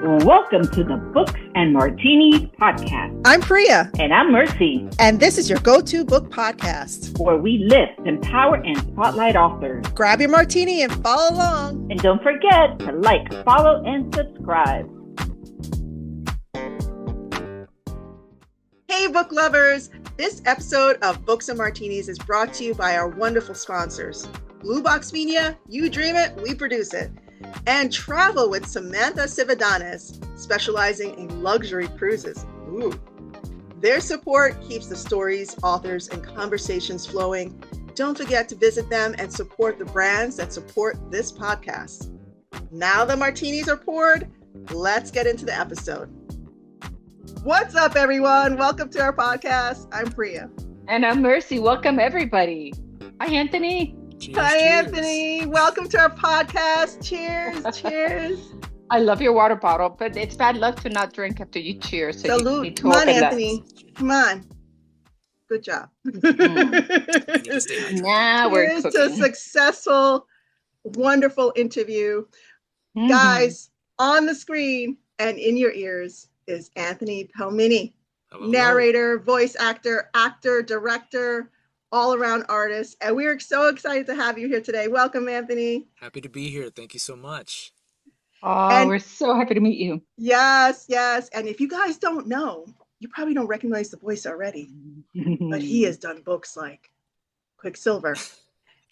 Welcome to the Books and Martinis podcast. I'm Priya. And I'm Mercy. And this is your go-to book podcast, where we lift, empower, and spotlight authors. Grab your martini and follow along. And don't forget to like, follow, and subscribe. Hey, book lovers. This episode of Books and Martinis is brought to you by our wonderful sponsors. Blue Box Media, you dream it, we produce it. And Travel with Samantha Cividanes, specializing in luxury cruises. Ooh. Their support keeps the stories, authors, and conversations flowing. Don't forget to visit them and support the brands that support this podcast. Now the martinis are poured, let's get into the episode. What's up, everyone? Welcome to our podcast. I'm Priya. And I'm Mercy. Welcome, everybody. Hi, Anthony. Cheers, Hi, cheers. Anthony. Welcome to our podcast. Cheers. Cheers. I love your water bottle, but it's bad luck to not drink after you cheers. So salute. You need to Come on, Anthony. Come on. Good job. Now we're Cheers cooking. to a successful, wonderful interview. Guys, on the screen and in your ears is Anthony Palmini. Hello. Narrator, voice actor, director, all-around artist, and we're so excited to have you here today. Welcome, Anthony. Happy to be here. Thank you so much. Oh, we're so happy to meet you. Yes. And if you guys don't know, you probably don't recognize the voice already, but he has done books like Quicksilver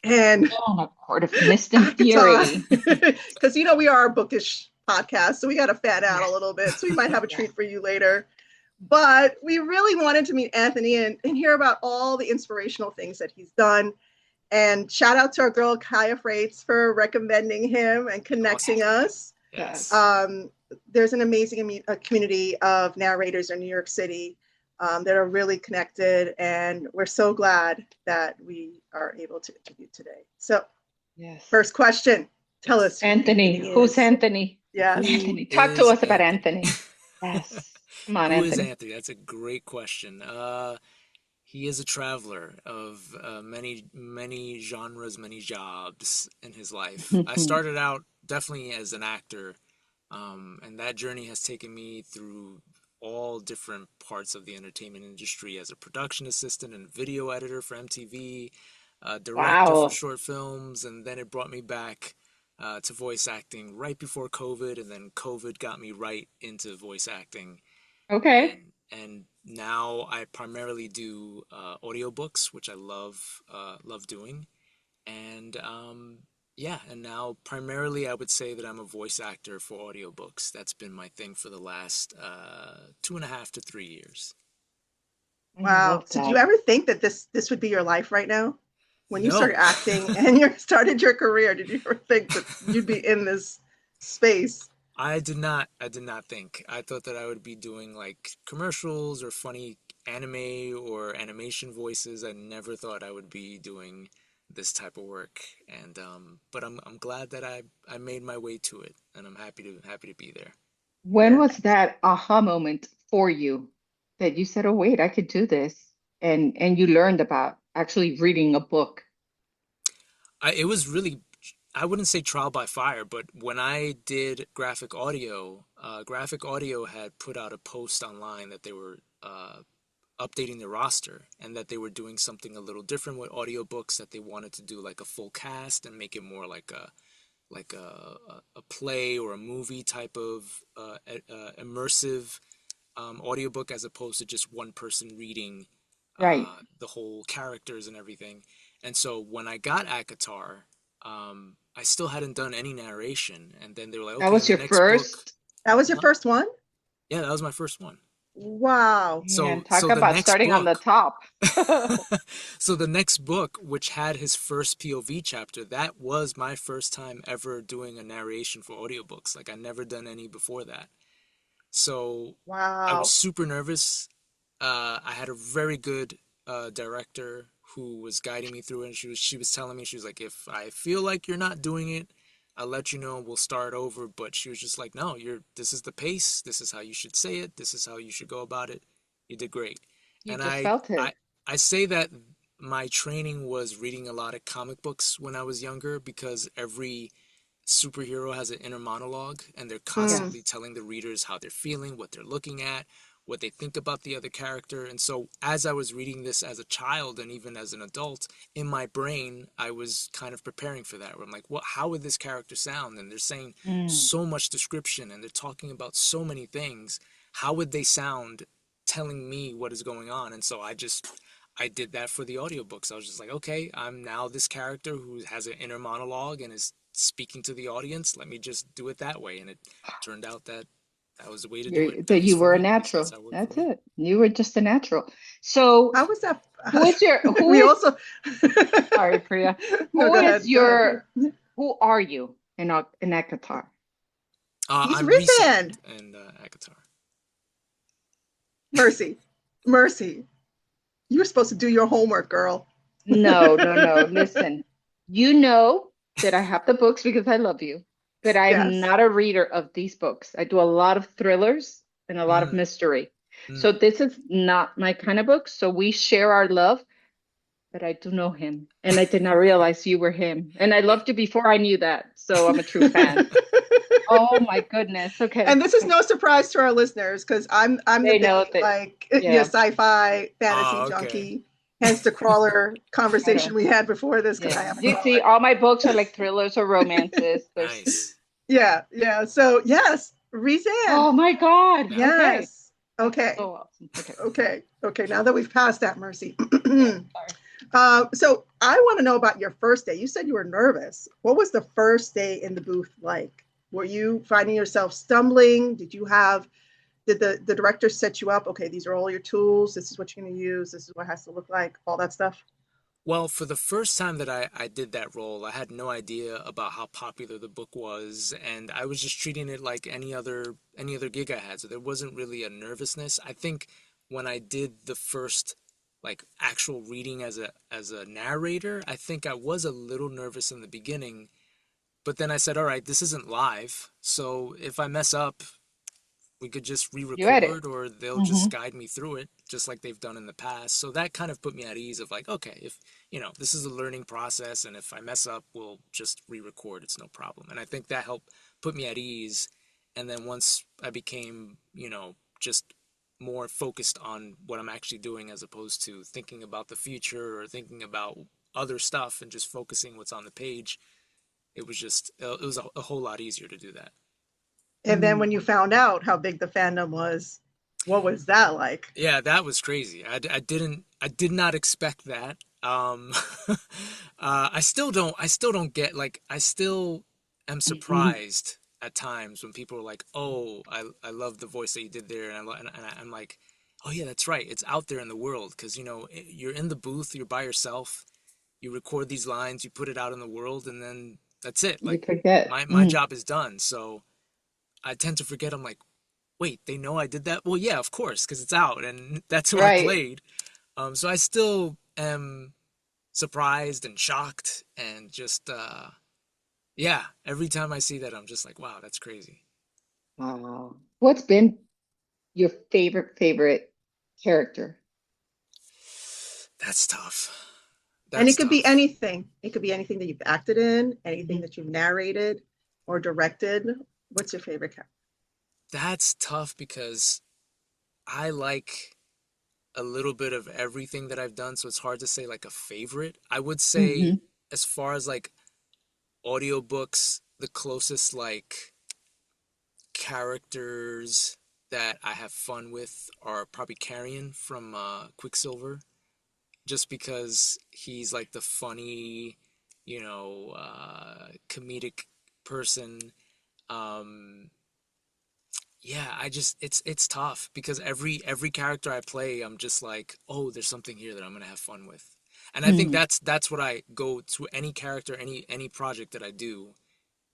and A Court of Mist and Fury. Because we are a bookish podcast, so we got to fan out a little bit. So we might have a treat for you later. But we really wanted to meet Anthony and hear about all the inspirational things that he's done. And shout out to our girl, Kaya Freites, for recommending him and connecting us. Yes. There's an amazing community of narrators in New York City that are really connected. And we're so glad that we are able to interview today. So, First question, tell us. Anthony. Who's Anthony? Yeah. Anthony. Talk to us about Anthony. Yes. Come on, Who Anthony. is Anthony? That's a great question. He is a traveler of many genres, many jobs in his life. I started out definitely as an actor, and that journey has taken me through all different parts of the entertainment industry as a production assistant and video editor for MTV, director for short films, and then it brought me back to voice acting right before COVID, and then COVID got me right into voice acting. Okay. And now I primarily do audiobooks, which I love doing. And and now primarily I would say that I'm a voice actor for audiobooks. That's been my thing for the last 2.5 to 3 years. Wow. So did you ever think that this would be your life right now? When you started acting and you started your career, did you ever think that you'd be in this space? I did not think. I thought that I would be doing like commercials or funny anime or animation voices. I never thought I would be doing this type of work. And but I'm glad that I made my way to it, and I'm happy to be there. When was that aha moment for you that you said, "Oh wait, I could do this," and you learned about actually reading a book? It was really, I wouldn't say trial by fire, but when I did graphic audio had put out a post online that they were updating their roster and that they were doing something a little different with audiobooks, that they wanted to do like a full cast and make it more like a play or a movie type of immersive audiobook, as opposed to just one person reading the whole characters and everything. And so when I got ACOTAR, I still hadn't done any narration, and then they were like, "Okay, that was your first book." That was your first one? Yeah, that was my first one. Wow. So talk about starting on the top. So the next book, which had his first POV chapter, that was my first time ever doing a narration for audiobooks. Like, I never done any before that. So I was super nervous. I had a very good director who was guiding me through it, and she was telling me, she was like, if I feel like you're not doing it, I'll let you know and we'll start over. But she was just like, no, this is the pace, this is how you should say it, this is how you should go about it. You did great. You just felt it. I say that my training was reading a lot of comic books when I was younger, because every superhero has an inner monologue, and they're Yes. constantly telling the readers how they're feeling, what they're looking at, what they think about the other character. And so as I was reading this as a child and even as an adult, in my brain, I was kind of preparing for that, where I'm like, how would this character sound? And they're saying Mm. so much description, and they're talking about so many things. How would they sound telling me what is going on? And so I did that for the audiobooks. I was just like, okay, I'm now this character who has an inner monologue and is speaking to the audience. Let me just do it that way. And it turned out that that was the way to do it, at That you least for were a me. At least that's natural. how it worked for That's me. it. You were just a natural. So How was that? who We is also. sorry, Priya. No, go ahead. Go ahead. Who are you in Akatar? He's I'm Rhysand. Rhysand and Akatar. Mercy. Mercy. You were supposed to do your homework, girl. No. Listen, you know that I have the books because I love you, but I'm Yes. not a reader of these books. I do a lot of thrillers and a lot of Mm, mystery. So mm. this is not my kind of book. So we share our love, but I do know him. And I did not realize you were him. And I Yeah. loved you before I knew that. So I'm a true fan. Oh my goodness. Okay. And this is no surprise to our listeners because I'm the They know big that. like Yeah. sci-fi fantasy Okay. junkie. Hence the crawler conversation we had before this because I Yeah. have a You see, crawler. all my books are like thrillers or romances. There's Nice. Yeah. So yes, Rhysand. oh my God. Yeah. Okay. Yes. Okay. So awesome. Okay. Okay. Now that we've passed that, Mercy. Yeah. Sorry. So I want to know about your first day. You said you were nervous. What was the first day in the booth like? Were you finding yourself stumbling? Did the director set you up? Okay, these are all your tools. This is what you're going to use. This is what it has to look like. All that stuff. Well, for the first time that I did that role, I had no idea about how popular the book was, and I was just treating it like any other gig I had. So there wasn't really a nervousness. I think when I did the first like actual reading as a narrator, I think I was a little nervous in the beginning, but then I said, all right, this isn't live, so if I mess up, we could just You edit. re-record or they'll Mm-hmm. just guide me through it just like they've done in the past. So that kind of put me at ease of like, okay, if this is a learning process and if I mess up, we'll just re-record. It's no problem. And I think that helped put me at ease. And then once I became, just more focused on what I'm actually doing as opposed to thinking about the future or thinking about other stuff and just focusing what's on the page, it was a whole lot easier to do that. And then when you found out how big the fandom was, what was that like? Yeah, that was crazy. I did not expect that. I still don't get, like, I still am surprised at times when people are like, oh, I love the voice that you did there. I'm like, oh yeah, that's right. It's out there in the world. 'Cause you're in the booth, you're by yourself, you record these lines, you put it out in the world, and then that's it. You Like forget. my job is done. So I tend to forget. I'm like, wait, they know I did that? Well, yeah, of course, because it's out and that's who I Right. played. So I still am surprised and shocked and just, yeah, every time I see that, I'm just like, wow, that's crazy. Wow. What's been your favorite character? That's tough. And it That's could be tough. anything. It could be anything that you've acted in, anything that you've narrated or directed. What's your favorite character? That's tough because I like a little bit of everything that I've done, so it's hard to say like a favorite. I would say, Mm-hmm. as far as like audiobooks, the closest like characters that I have fun with are probably Carrion from Quicksilver, just because he's like the funny, comedic person. Um, yeah, it's tough because every character I play, I'm just like, oh, there's something here that I'm gonna have fun with. And I think Mm. that's what I go to any character, any project that I do,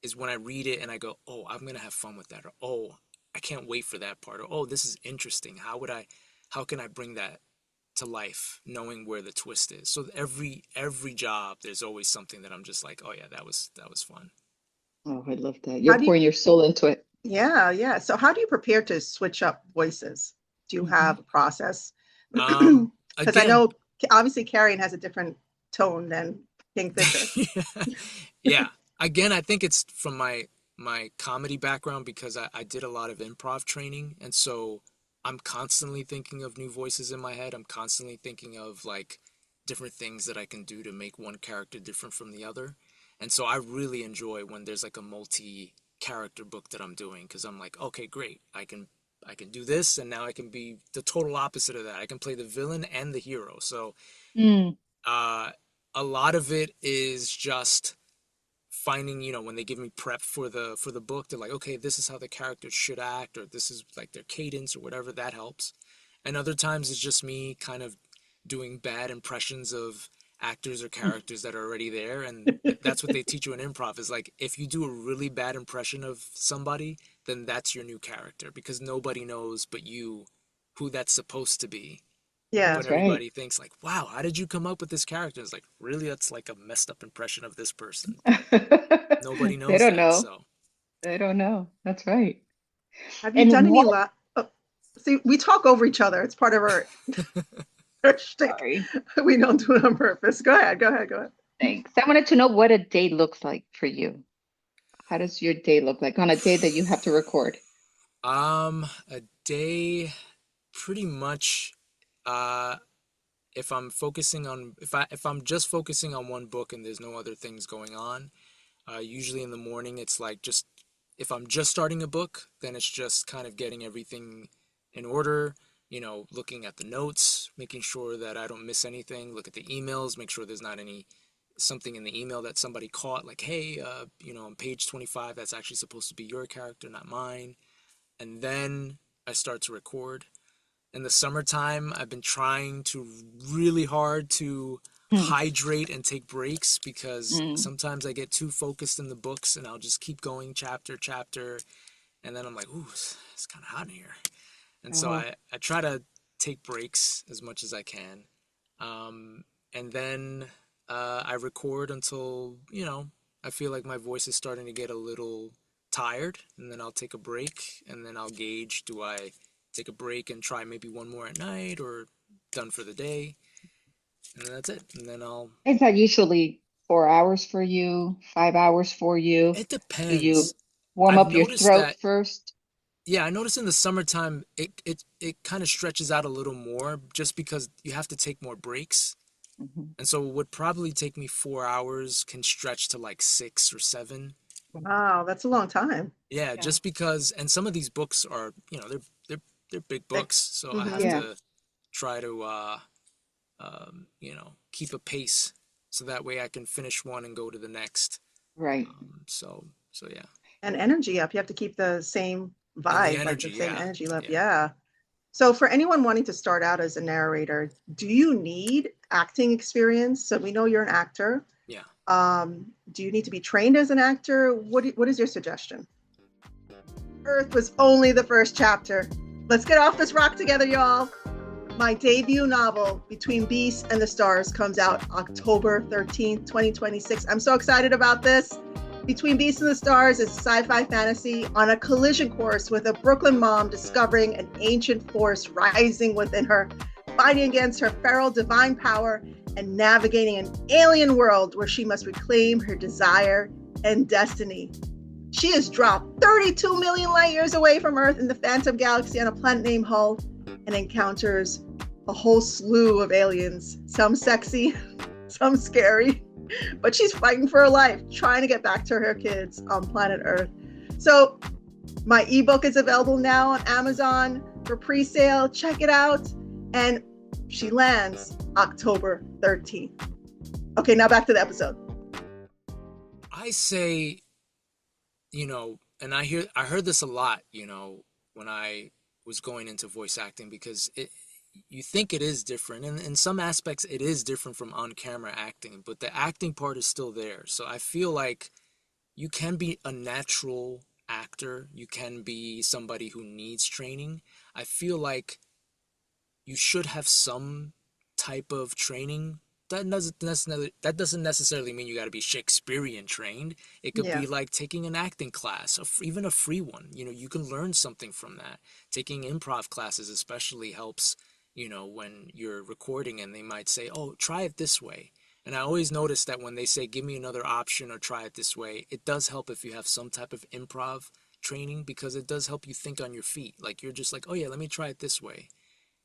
is when I read it and I go, oh, I'm gonna have fun with that, or oh, I can't wait for that part, or oh, this is interesting. How can I bring that to life, knowing where the twist is? So every job, there's always something that I'm just like, oh yeah, that was fun. Oh, I love that. How You're do you, pouring your soul into it. yeah. So how do you prepare to switch up voices? Do you Mm-hmm. have a process? Um, Because I Again, know obviously Carrion has a different tone than Kingfisher. yeah. again, I think it's from my comedy background because I did a lot of improv training, and so I'm constantly thinking of new voices in my head. I'm constantly thinking of like different things that I can do to make one character different from the other. And so I really enjoy when there's like a multi-character book that I'm doing because I'm like, okay, great. I can do this and now I can be the total opposite of that. I can play the villain and the hero. So Mm. uh a lot of it is just finding, when they give me prep for the book, they're like, okay, this is how the characters should act, or this is like their cadence or whatever, that helps. And other times it's just me kind of doing bad impressions of actors or characters that are already there, and that's what they teach you in improv is like if you do a really bad impression of somebody, then that's your new character because nobody knows but you who that's supposed to be. Yeah. But That's right. everybody thinks like, wow, how did you come up with this character? It's like, really, that's like a messed up impression of this person, but nobody They knows don't that. know. So They don't know. That's right. Have you done And any what? oh, see, we talk over each other. It's part of our shtick. Sorry. We don't do it on purpose. Go ahead. Go ahead. Go ahead. Thanks. I wanted to know what a day looks like for you. How does your day look like on a day that you have to record? a day pretty much uh if I'm just focusing on one book and there's no other things going on, usually in the morning it's like just if I'm just starting a book, then it's just kind of getting everything in order, looking at the notes, making sure that I don't miss anything, look at the emails, make sure there's not any something in the email that somebody caught, like, hey, on page 25, that's actually supposed to be your character, not mine. And then I start to record. In the summertime, I've been trying to really hard to Hmm. hydrate and take breaks because Mm. sometimes I get too focused in the books and I'll just keep going chapter, and then I'm like, ooh, it's kind of hot in here. And so Oh, I try to take breaks as much as I can. And then I record until, I feel like my voice is starting to get a little tired, and then I'll take a break, and then I'll gauge, do I take a break and try maybe one more at night or done for the day? And then that's it. And then is that usually 4 hours for you, 5 hours for you? it Do depends. you warm I've up your noticed throat that, first? yeah, I noticed in the summertime, it kind of stretches out a little more just because you have to take more breaks. Mhm. And so what would probably take me 4 hours can stretch to like 6 or 7. Wow, that's a long time. Yeah, Yeah. just because, and some of these books are, they're big Like, books, so I have mm-hmm. Yeah, to try to keep a pace so that way I can finish one and go to the next. right. So yeah. And energy up. You have to keep the same And the vibe, like energy, the same yeah, energy level. yeah, Yeah. So, for anyone wanting to start out as a narrator, do you need acting experience? So, we know you're an actor. yeah. Do you need to be trained as an actor? What is your suggestion? Earth was only the first chapter. Let's get off this rock together, y'all. My debut novel, Between Beasts and the Stars, comes out October 13th, 2026. I'm so excited about this. Between Beasts and the Stars is sci-fi fantasy on a collision course with a Brooklyn mom discovering an ancient force rising within her, fighting against her feral divine power and navigating an alien world where she must reclaim her desire and destiny. She is dropped 32 million light years away from Earth in the Phantom Galaxy on a planet named Hull and encounters a whole slew of aliens, some sexy, some scary, but she's fighting for her life, trying to get back to her kids on planet Earth. So my ebook is available now on Amazon for pre-sale. Check it out. And she lands October 13th. Okay, now back to the episode. I say, and I heard this a lot, when I was going into voice acting because you think it is different, and in some aspects it is different from on-camera acting, but the acting part is still there. So I feel like you can be a natural actor, you can be somebody who needs training. I feel like you should have some type of training. That doesn't necessarily mean you got to be Shakespearean trained. It could Yeah. be like taking an acting class, even a free one. You can learn something from that. Taking improv classes especially helps, when you're recording and they might say, "Oh, try it this way." And I always notice that when they say, give me another option or try it this way, it does help if you have some type of improv training, because it does help you think on your feet. Like, you're just like, oh yeah, let me try it this way.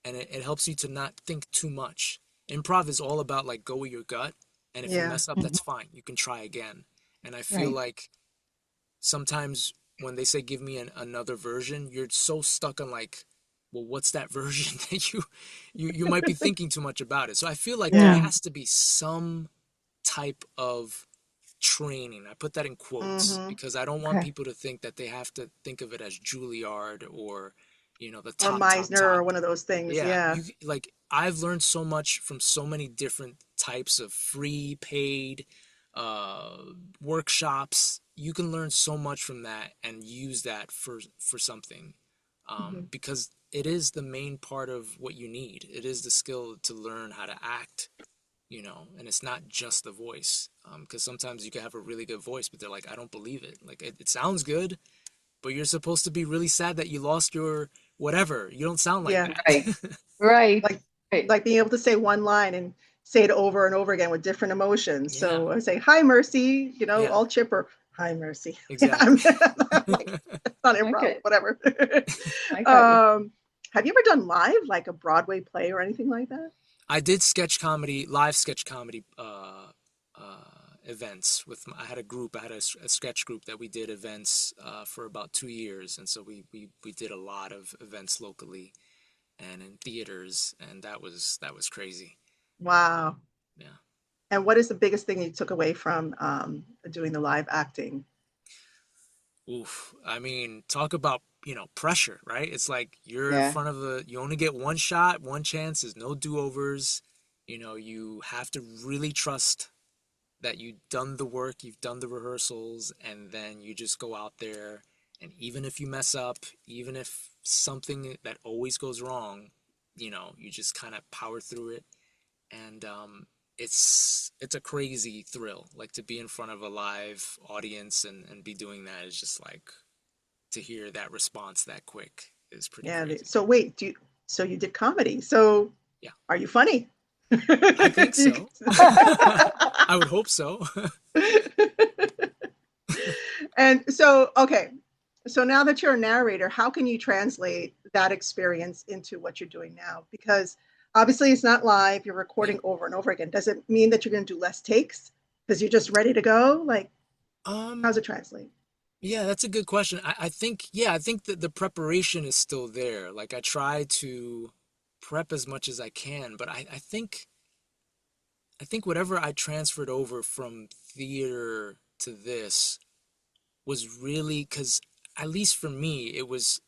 And it helps you to not think too much. Improv is all about like, go with your gut. And if you Yeah. mess up, Mhm. that's fine. You can try again. And I feel Right. like sometimes when they say, give me another version, you're so stuck on like, well, what's that version that you might be thinking too much about it. So I feel like there Yeah. Mm. has to be some type of training. I put that in quotes Mm-hmm. because I don't want Okay. people to think that they have to think of it as Juilliard or, the Or top, top, Meisner or top. one of those things. Yeah, Yeah. you like I've learned so much from so many different types of free, paid uh workshops. You can learn so much from that and use that for something. Mm-hmm. Because it is the main part of what you need. It is the skill to learn how to act, and it's not just the voice. Because sometimes you can have a really good voice, but they're like, I don't believe it. Like, it sounds good, but you're supposed to be really sad that you lost your whatever. You don't sound like Yeah. that. Right. Right. Like Right. like being able to say one line and say it over and over again with different emotions. Yeah, So I say, "Hi, Mercy," yeah, all chipper. "Hi, Mercy." exactly. I'm like, it's not improv, Okay. whatever. I got you. um, have you ever done live, like a Broadway play or anything like that? I did sketch comedy, live sketch comedy events with. I had a group. I had a sketch group that we did events for about 2 years, and so we did a lot of events locally and in theaters, and that was crazy. Wow. Yeah. And what is the biggest thing you took away from doing the live acting? Oof. I mean, talk about, pressure, right? It's like you're in Yeah. front of you only get one shot, one chance, there's no do-overs. You have to really trust that you've done the work, you've done the rehearsals, and then you just go out there. And even if you mess up, even if something that always goes wrong, you just kind of power through it. And it's a crazy thrill, like to be in front of a live audience and be doing that is just like to hear that response that quick is pretty Yeah. crazy. So wait, so you did comedy. So Yeah, are you funny? I think You so. can- I would hope so. And so, okay. So now that you're a narrator, how can you translate that experience into what you're doing now? Because obviously it's not live, you're Yeah. recording over and over again. Does it mean that you're going to do less takes because you're just ready to go? Like, how's Um, it translate? yeah, that's a good question. I think that the preparation is still there. Like, I try to prep as much as I can, but I think whatever I transferred over from theater to this was really because, at least for me, it was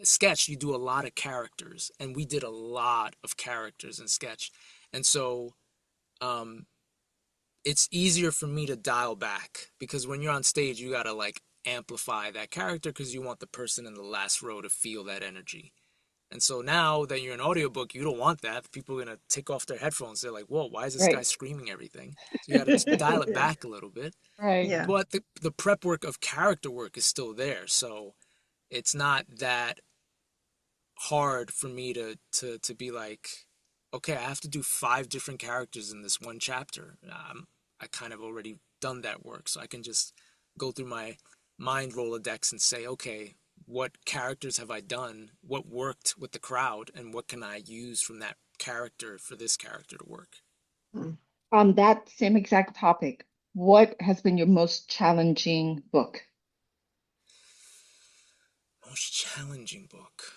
sketch. You do a lot of characters, and we did a lot of characters in sketch. And so um, it's easier for me to dial back because when you're on stage, you gotta like amplify that character because you want the person in the last row to feel that energy. And so now that you're an audiobook, you don't want that. People are gonna take off their headphones. They're like, "Whoa, why is this guy Right. screaming everything?" So you gotta dial it Yeah. back a little bit. Right. Yeah. But the prep work of character work is still there. So it's not that hard for me to be like, okay, I have to do 5 different characters in this one chapter. I kind of already done that work, so I can just go through my mind Rolodex and say, okay, what characters have I done? What worked with the crowd, and what can I use from that character for this character to work? Hmm. On that same exact topic, what has been your most challenging book? Most challenging book.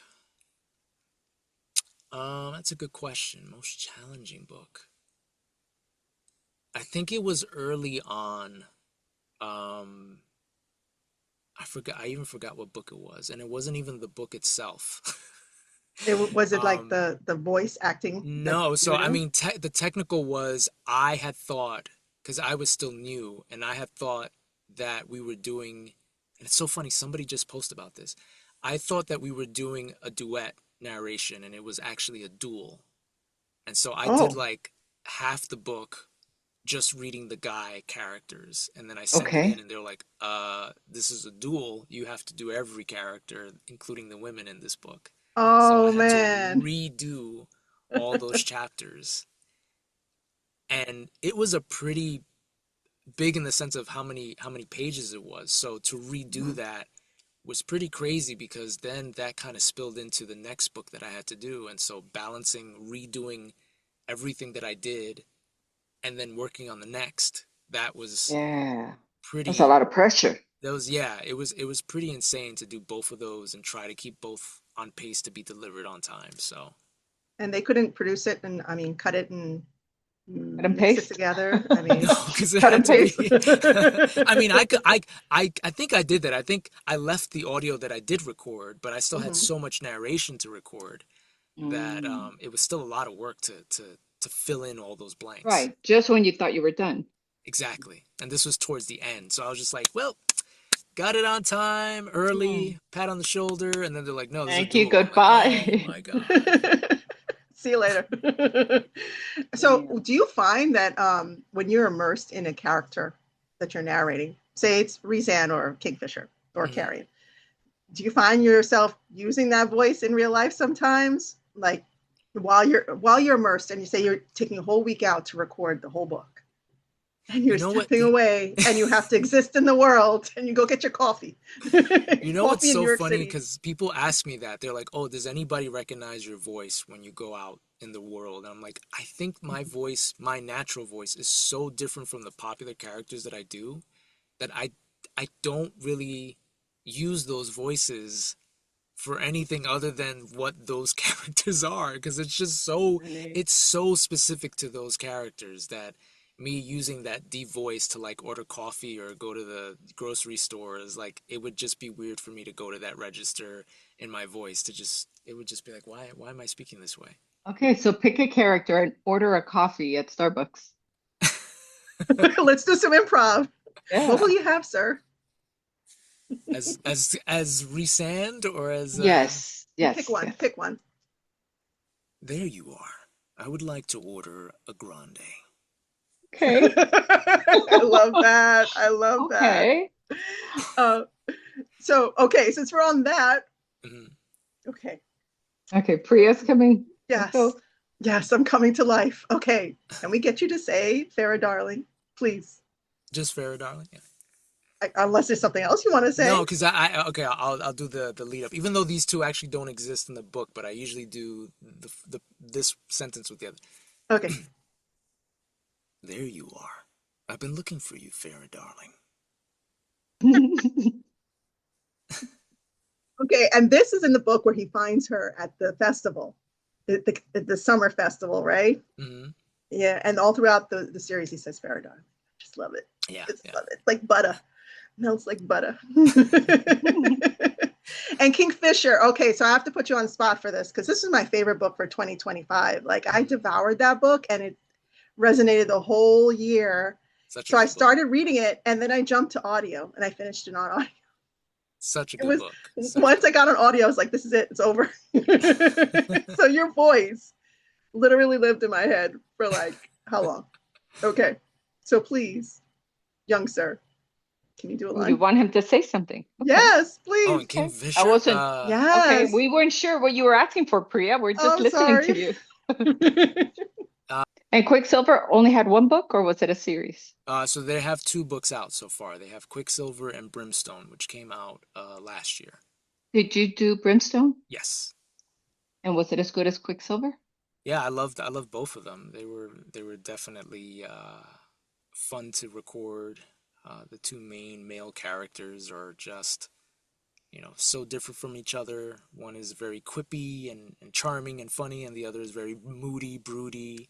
That's a good question. Most challenging book. I think it was early on. Um, I forgot. I even forgot what book it was, and it wasn't even the book itself. Was it like um, the voice acting that no, you so were I doing? mean, the technical was I had thought because I was still new, and I had thought that we were doing. And it's so funny. Somebody just posted about this. I thought that we were doing a duet narration, and it was actually a duel. And so I did Oh, like half the book just reading the guy characters, and then I sent it in Okay. and they're like, this is a duel, you have to do every character including the women in this book. So I oh had to man. redo all those chapters. and it was a pretty big in the sense of how many pages it was. So to redo that was pretty crazy, because then that kind of spilled into the next book that I had to do. And so balancing redoing everything that I did and then working on the next, that was Yeah. That's a pretty, lot of pressure. that was, yeah, it was pretty insane to do both of those and try to keep both on pace to be delivered on time. So And they couldn't produce it and, cut it and Cut and mix it paste. together. I mean, no, because it Cut had and to paste. be. I mean, I think I did that. I think I left the audio that I did record, but I still had mhm. so much narration to record that Mm. it was still a lot of work to fill in all those blanks. Right. Just when you thought you were done. Exactly. And this was towards the end, so I was just like, well, got it on time, Mm. early, pat on the shoulder, and then they're like, no, this is Thank you. doable. I'm like, oh Goodbye. my God. See you later. So, Yeah. do you find that when you're immersed in a character that you're narrating, say it's Rhysand or Kingfisher or Mhm. Carrie, do you find yourself using that voice in real life sometimes? Like while you're immersed and you say you're taking a whole week out to record the whole book, and You you're know what? stepping away and you have to exist in the world and you go get your coffee. You know what's Coffee in New so York funny? City. Because people ask me that. They're like, oh, does anybody recognize your voice when you go out in the world? And I'm like, I think my voice, my natural voice, is so different from the popular characters that I do that I don't really use those voices for anything other than what those characters are, because it's just so, Really? it's so specific to those characters that me using that deep voice to like order coffee or go to the grocery store is like, it would just be weird for me to go to that register in my voice to just, it would just be like, why am I speaking this way? Okay, so pick a character and order a coffee at Starbucks. Let's do some improv. What will Yeah. you have, sir? As Rhysand or as Yes. You pick Yes. one. Yes. Pick one. there you are. I would like to order a grande. Okay. I love that. I love that. Okay. Uh, so, okay, since we're on that, Mhm. okay. Okay. Priya's coming. Let's Yes. go. Yes, I'm coming to life. Okay. Can we get you to say Farrah Darling, please? Just Farrah, darling. Yeah. Unless there's something else you want to No, say. because okay, I'll do the lead up, even though these two actually don't exist in the book, but I usually do the this sentence with the other. Okay. There you are. I've been looking for you, Farrah, darling. Okay, and this is in the book where he finds her at the festival, the summer festival, right? Hmm. Yeah, and all throughout the series, he says Farrah Darling. Just love it. Yeah, Just yeah. love it. It's like butter. Melts like butter. And Kingfisher. Okay, so I have to put you on the spot for this because this is my favorite book for 2025. Like I devoured that book and it resonated the whole year. Such a So I good book. started reading it and then I jumped to audio and I finished it on audio. Such a It good was book. Such a once good I got on audio, I was like, this is it, it's over. So your voice literally lived in my head for like how long? Okay. So please, young sir, can you do a You line? want him to say something? Okay. Yes, book. Oh, please. and Okay. Kingfisher. I wasn't. Yes. Okay, we weren't sure what you were asking for, Priya. We're just I'm listening to sorry. you. And Quicksilver only had one book, or was it a series? So they have two books out so far. They have Quicksilver and Brimstone, which came out last year. Did you do Brimstone? Yes. And was it as good as Quicksilver? Yeah, I loved both of them. They were definitely fun to record. The two main male characters are just, so different from each other. One is very quippy and charming and funny, and the other is very moody, broody.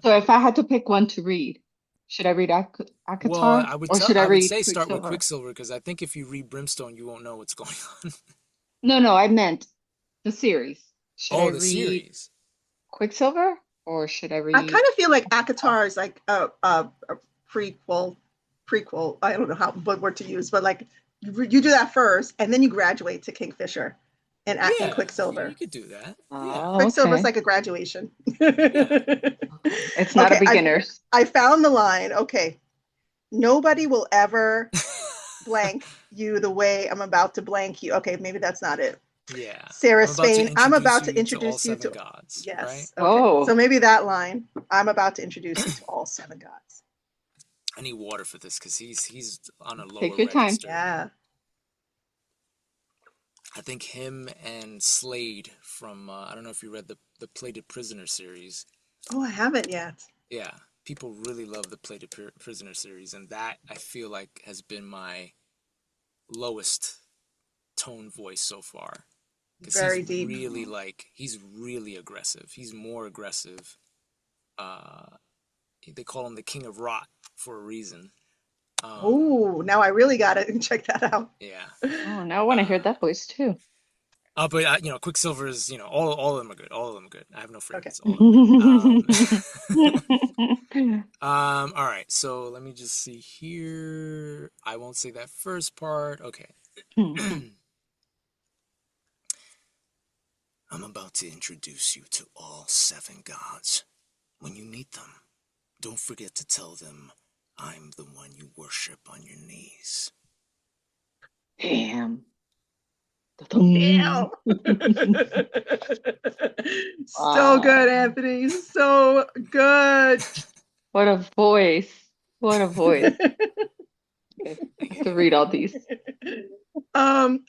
So if I had to pick one to read, should I read Well, Akatar or should I I would read say start with Quicksilver? Quicksilver, because I think if you read Brimstone, you won't know what's going on. No, I meant the series. Should I Oh, the read series. Quicksilver or should I I read? kind of feel like Akatar is like a prequel. I don't know what word to use, but like you do that first, and then you graduate to Kingfisher and Yeah, Quicksilver. you could do that. Yeah. Oh, Quicksilver's okay. like a graduation. Okay. It's not a Okay, beginner's. I found the line. Okay, nobody will ever blank you the way I'm about to blank you. Okay, maybe that's not it. Yeah. Sarah I'm about to Spain, I'm introduce about to you to all introduce you seven to. gods, right? Yes. Okay. So Oh, maybe that line. I'm about to introduce you to all seven gods. I need water for this because he's on a take lower your time. register. Yeah. I think him and Slade from I don't know if you read the Plated Prisoner series. Oh, I haven't yet. Yeah, people really love the Plated Prisoner series, and that I feel like has been my lowest tone voice so far. Because Very deep. he's really aggressive. He's more aggressive. Uh, they call him the King of Rot for a reason. Oh, now I really got to check that out. Yeah. Oh, now I want to hear that voice too. But Quicksilver is, all of them are good. All of them are good. I have no Okay. favorites. All of them are good. All right. So let me just see here. I won't say that first part. Okay. I'm about to introduce you to all seven gods. When you meet them, don't forget to tell them I'm the one you worship on your knees. Damn. Damn. So good, Wow. Anthony. So good. What a voice. What a voice. Okay, I have to read all these.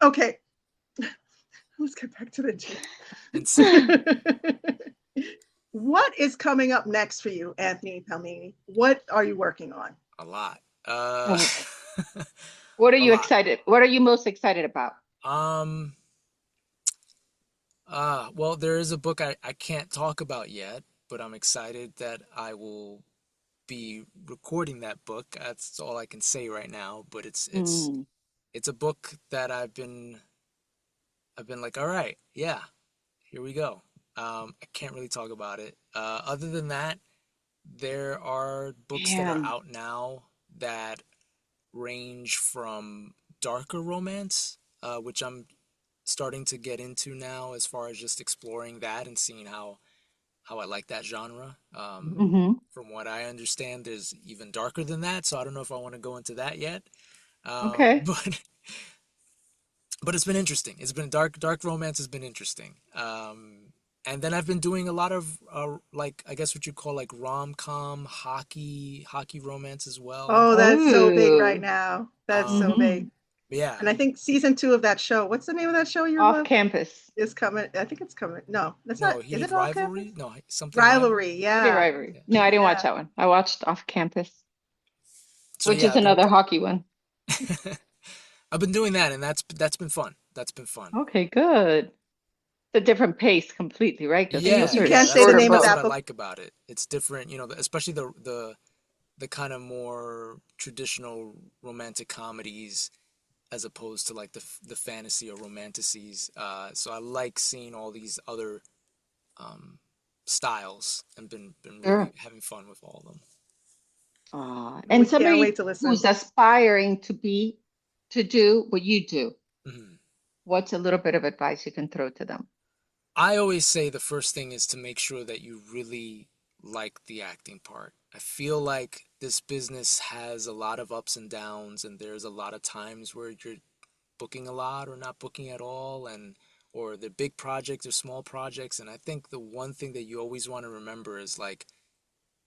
Okay. Let's get back to the gym. And so, What is coming up next for you, Anthony Palmini? What are you working on? a lot. Um, What are A you lot. excited? What are you most excited about? Um, well, there is a book I can't talk about yet, but I'm excited that I will be recording that book. That's all I can say right now, but Mm, it's a book that I've been like, all right, yeah, here we go. I can't really talk about it. Other than that, there are books that are damn. out now that range from darker romance, which I'm starting to get into now as far as just exploring that and seeing how I like that genre. Mm-hmm. From what I understand, there's even darker than that, so I don't know if I want to go into that yet. Okay. But it's been interesting. It's been dark romance has been interesting. And then I've been doing a lot of like I guess what you call like rom-com hockey romance as well. Oh, that's so big right Ooh. now. That's so Um, Mm-hmm. big. yeah, And I think season 2 of that show, what's the name of that show you Off love? campus. Is coming. I think it's coming. No, that's no, not. Is heated it off campus? rivalry, no, something Rivalry. rivalry. Heavy Yeah. Rivalry. Yeah. No, I didn't watch Yeah. that one. I watched Off Campus, So which yeah, is another hockey one. I've been doing that, and that's been fun. That's been fun. Okay, good. It's a different pace completely, right? Because And those Yeah, you are yeah, can't say the shorter name of that's what boats. I that book. like about it. It's different, especially the kind of more traditional romantic comedies as opposed to like the fantasy or romantasies. So I like seeing all these other um, styles and been Sure. really having fun with all of them. We And can't wait somebody to who's listen. aspiring to do what you do, Mhm. what's a little bit of advice you can throw to them? I always say the first thing is to make sure that you really like the acting part. I feel like this business has a lot of ups and downs, and there's a lot of times where you're booking a lot or not booking at all, and or the big projects or small projects. And I think the one thing that you always want to remember is like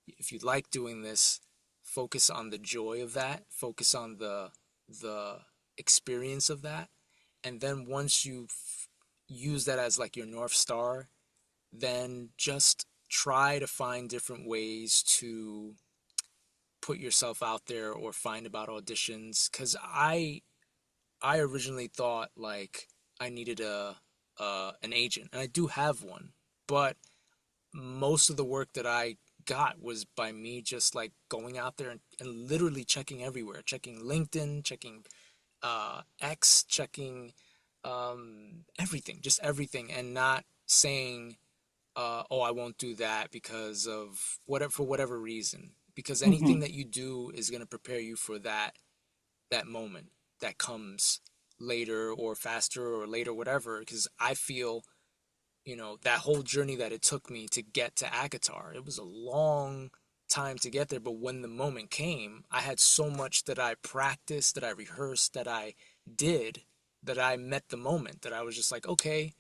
if you like doing this, focus on the joy of that, focus on the experience of that, and then once you use that as like your north star, then just try to find different ways to put yourself out there or find about auditions. Because I originally thought like I needed a an agent, and I do have one, but most of the work that I got was by me just like going out there and literally checking everywhere, checking LinkedIn, checking X, checking everything, just everything, and not saying, "Oh, I won't do that because of whatever for whatever reason." Because anything Hmm. that you do is going to prepare you for that moment that comes later or faster or later, whatever. Because I feel that whole journey that it took me to get to Akatar, it was a long time to get there, but when the moment came, I had so much that I practiced, that I rehearsed, that I did I met the moment, that I was just like, okay,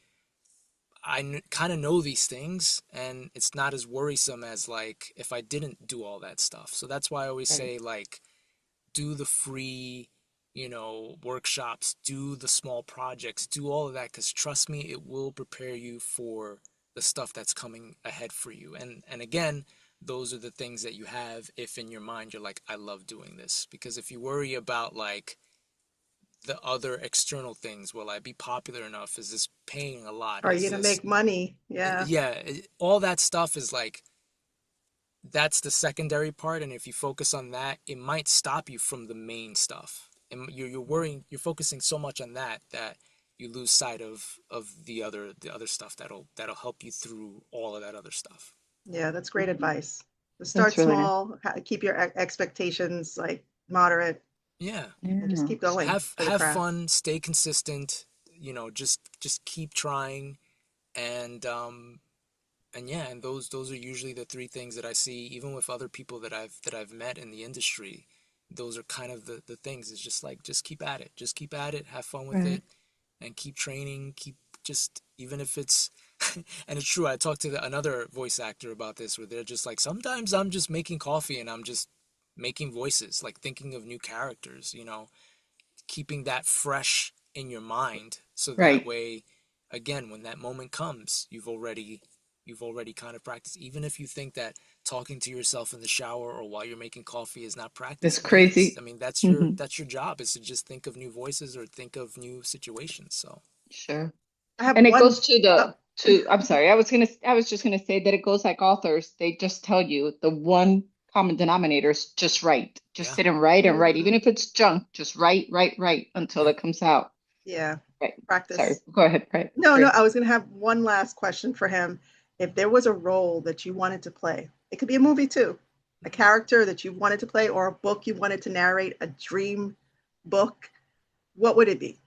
kind of know these things, and it's not as worrisome as like if I didn't do all that stuff. So that's why I always say, like, do the free, workshops, do the small projects, do all of that, because trust me, it will prepare you for the stuff that's coming ahead for you. And again, those are the things that you have if in your mind you're like, I love doing this. Because if you worry about like the other external things, will I be popular enough? Is this paying a lot? Are Is you going to this make money? Yeah. Yeah, all that stuff is like, that's the secondary part, and if you focus on that, it might stop you from the main stuff. And you're worrying, you're focusing so much on that you lose sight of the other stuff that'll help you through all of that other stuff. Yeah, that's great advice. Start That's really nice. small, keep your expectations like moderate, Yeah. and just keep going. Have for the craft. fun, stay consistent, just keep trying, and yeah, and those are usually the three things that I see, even with other people that I've met in the industry. Those are kind of the things. It's just like, just keep at it, have fun with it, and keep training, even if it's, and it's true, I talked to another voice actor about this, where they're just like, sometimes I'm just making coffee and I'm just making voices, like thinking of new characters, keeping that fresh in your mind, so that way, again, when that moment comes, you've already kind of practiced. Even if you think that talking to yourself in the shower or while you're making coffee is not practice, It's crazy. I mean, that's your job, is to just think of new voices or think of new situations. So Sure. I have And it one. goes I'm sorry, I was just gonna say that it goes like authors, they just tell you the one common denominator is just write. Just sit and write and write. Even if it's junk, just write until it comes out. Yeah, Right. practice. Sorry, go ahead. Right. No, I was going to have one last question for him. If there was a role that you wanted to play, it could be a movie too, a character that you wanted to play, or a book you wanted to narrate, a dream book, what would it be?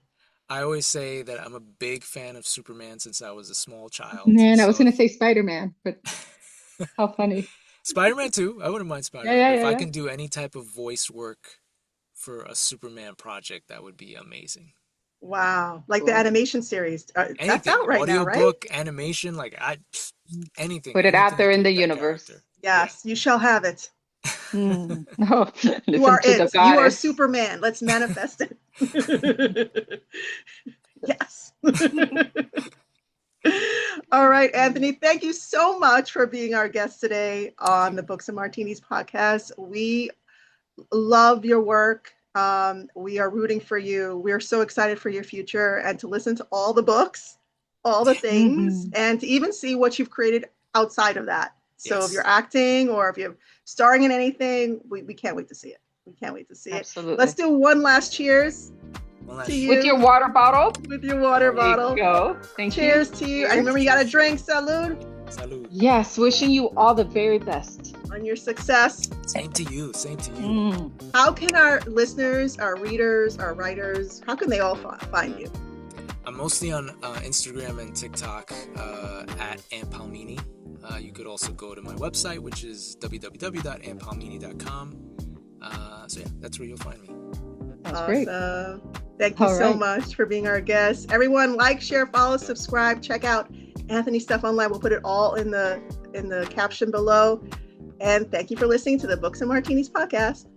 I always say that I'm a big fan of Superman since I was a small child. Man, I was So gonna say Spider-Man, but how funny. Spider-Man too. I wouldn't mind Spider-Man. Yeah, But if yeah, I yeah. can do any type of voice work for a Superman project, that would be amazing. Wow, like the Cool. animation series. That's Anything, out right now, right? audiobook, animation, like anything. Put it out anything there to in do the with that universe. character. Yes, you shall have it. No, You listen are to the it. You are goddess. Superman. Let's manifest it. Yes. All right, Anthony, thank you so much for being our guest today on the Books and Martinis podcast. We love your work. We are rooting for you. We're so excited for your future and to listen to all the books, all the things, and to even see what you've created outside of that. So if you're acting or if you're starring in anything, we can't wait to see it. We can't wait to see Absolutely. it. Let's do one last cheers to you. With your water bottle. With your water bottle. There you go. Thank you. Cheers to you. I remember you got a drink. Salud. Salud. Yes, wishing you all the very best. On your success. Same to you. Same to you. How can our listeners, our readers, our writers, how can they all find you? I'm mostly on Instagram and TikTok at Palmini. You could also go to my website, which is www.antpalmini.com. So yeah, that's where you'll find me. That's great. Thank you so much for being our guest. Everyone, like, share, follow, subscribe, check out Anthony's stuff online. We'll put it all in the caption below. And thank you for listening to the Books and Martinis podcast.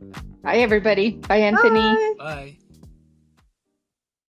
Bye, everybody. Bye, Anthony. Bye. Bye.